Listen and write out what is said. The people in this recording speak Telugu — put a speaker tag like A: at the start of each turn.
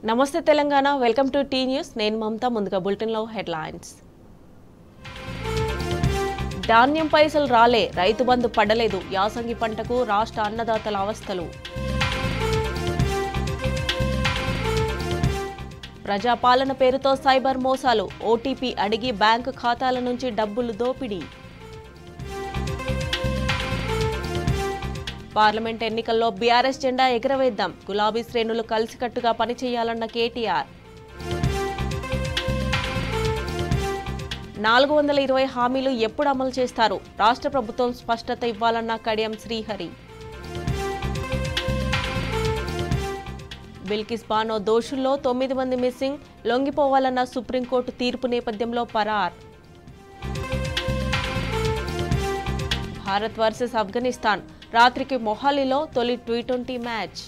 A: నమస్తే Telangana welcome to T News నేను మమతా ముందుగా బులెటిన్ లో హెడ్లైన్స్ ధాన్యం పైసలు రాలే రైతు బంధు పడలేదు యాసంగి పంటకు రాష్ట్ర అన్నదాతల అవస్థలు ప్రజాపాలన పేరుతో సైబర్ మోసాలు ఓటీపీ అడిగి బ్యాంకు ఖాతాల నుంచి డబ్బులు దోపిడీ పార్లమెంట్ ఎన్నికల్లో బీఆర్ఎస్ జెండా ఎగరవేద్దాం గులాబీ శ్రేణులు కలిసికట్టుగా పనిచేయాలన్న కేటీఆర్ 420 హామీలు ఎప్పుడు అమలు చేస్తారు రాష్ట్ర ప్రభుత్వం స్పష్టత ఇవ్వాలన్న కడియం శ్రీహరి బిల్కిస్ బానో దోషుల్లో 9 మంది మిస్సింగ్ లొంగిపోవాలన్న సుప్రీంకోర్టు తీర్పు నేపథ్యంలో పరార్ భారత్ వర్సెస్ ఆఫ్ఘనిస్తాన్ రాత్రికి మొహాలీలో తొలి టీ20 మ్యాచ్